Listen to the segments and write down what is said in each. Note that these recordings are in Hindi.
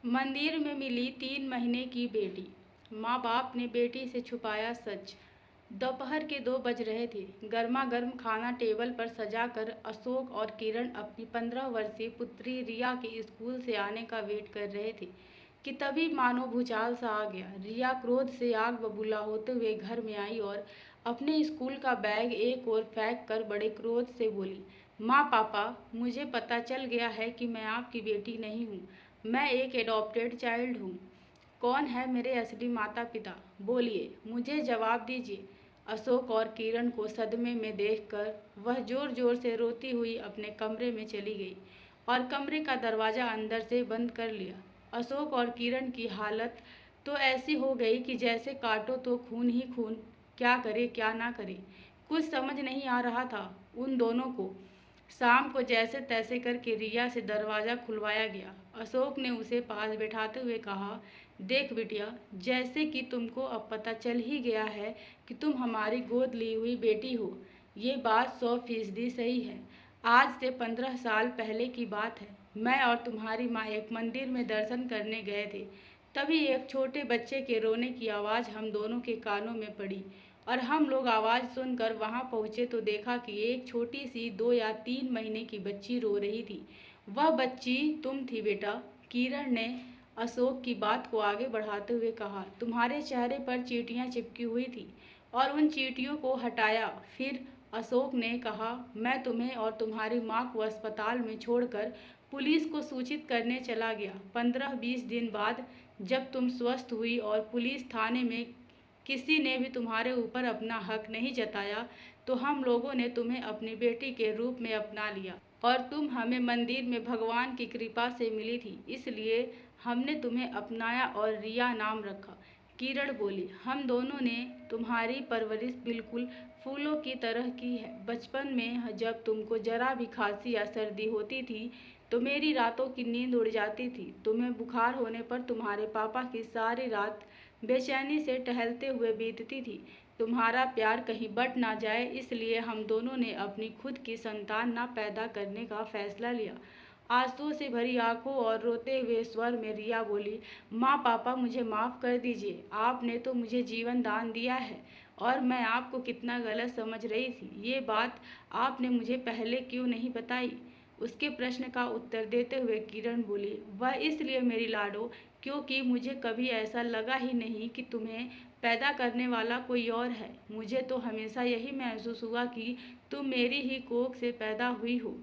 मंदिर में मिली 3 महीने की बेटी। माँ बाप ने बेटी से छुपाया सच। दोपहर के 2 बज रहे थे। गर्मा गर्म खाना टेबल पर सजा कर अशोक और किरण अपनी 15 वर्षीय पुत्री रिया के स्कूल से आने का वेट कर रहे थे कि तभी मानो भूचाल सा आ गया। रिया क्रोध से आग बबूला होते हुए घर में आई और अपने स्कूल का बैग एक ओर फेंक कर बड़े क्रोध से बोली, माँ पापा, मुझे पता चल गया है कि मैं आपकी बेटी नहीं हूँ। मैं एक एडॉप्टेड चाइल्ड हूँ। कौन है मेरे असली माता पिता? बोलिए, मुझे जवाब दीजिए। अशोक और किरण को सदमे में देखकर वह जोर जोर से रोती हुई अपने कमरे में चली गई और कमरे का दरवाज़ा अंदर से बंद कर लिया। अशोक और किरण की हालत तो ऐसी हो गई कि जैसे काटो तो खून ही खून। क्या करे क्या ना करे, कुछ समझ नहीं आ रहा था उन दोनों को। शाम को जैसे तैसे करके रिया से दरवाज़ा खुलवाया गया। अशोक ने उसे पास बैठाते हुए कहा, देख बिटिया, जैसे कि तुमको अब पता चल ही गया है कि तुम हमारी गोद ली हुई बेटी हो। ये बात 100% सही है। आज से 15 साल पहले की बात है। मैं और तुम्हारी माँ एक मंदिर में दर्शन करने गए थे। तभी एक छोटे बच्चे के रोने की आवाज़ हम दोनों के कानों में पड़ी और हम लोग आवाज़ सुनकर वहाँ पहुँचे तो देखा कि एक छोटी सी 2 या 3 महीने की बच्ची रो रही थी। वह बच्ची तुम थी बेटा। किरण ने अशोक की बात को आगे बढ़ाते हुए कहा, तुम्हारे चेहरे पर चींटियाँ चिपकी हुई थी और उन चींटियों को हटाया। फिर अशोक ने कहा, मैं तुम्हें और तुम्हारी माँ को अस्पताल में छोड़कर पुलिस को सूचित करने चला गया। 15-20 दिन बाद जब तुम स्वस्थ हुई और पुलिस थाने में किसी ने भी तुम्हारे ऊपर अपना हक नहीं जताया तो हम लोगों ने तुम्हें अपनी बेटी के रूप में अपना लिया और तुम हमें मंदिर में भगवान की कृपा से मिली थी, इसलिए हमने तुम्हें अपनाया और रिया नाम रखा। किरण बोली, हम दोनों ने तुम्हारी परवरिश बिल्कुल फूलों की तरह की है। बचपन में जब तुमको जरा भी खांसी या सर्दी होती थी तो मेरी रातों की नींद उड़ जाती थी। तुम्हें बुखार होने पर तुम्हारे पापा की सारी रात बेचैनी से टहलते हुए बीतती थी। तुम्हारा प्यार कहीं बट ना जाए इसलिए हम दोनों ने अपनी खुद की संतान ना पैदा करने का फैसला लिया। आंसुओं से भरी आंखों और रोते हुए स्वर में रिया बोली, माँ पापा, मुझे माफ़ कर दीजिए। आपने तो मुझे जीवन दान दिया है और मैं आपको कितना गलत समझ रही थी। ये बात आपने मुझे पहले क्यों नहीं बताई? उसके प्रश्न का उत्तर देते हुए किरण बोली, वह इसलिए मेरी लाडो क्योंकि मुझे कभी ऐसा लगा ही नहीं कि तुम्हें पैदा करने वाला कोई और है। मुझे तो हमेशा यही महसूस हुआ कि तुम मेरी ही कोख से पैदा हुई हो।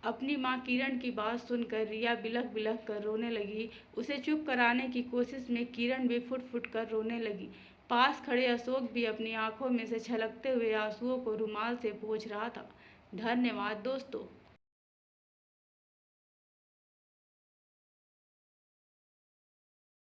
अपनी माँ किरण की बात सुनकर रिया बिलख बिलख कर रोने लगी। उसे चुप कराने की कोशिश में किरण भी फुट फुट कर रोने लगी। पास खड़े अशोक भी अपनी आंखों में से छलकते हुए आंसुओं को रुमाल से पोंछ रहा था। धन्यवाद दोस्तों।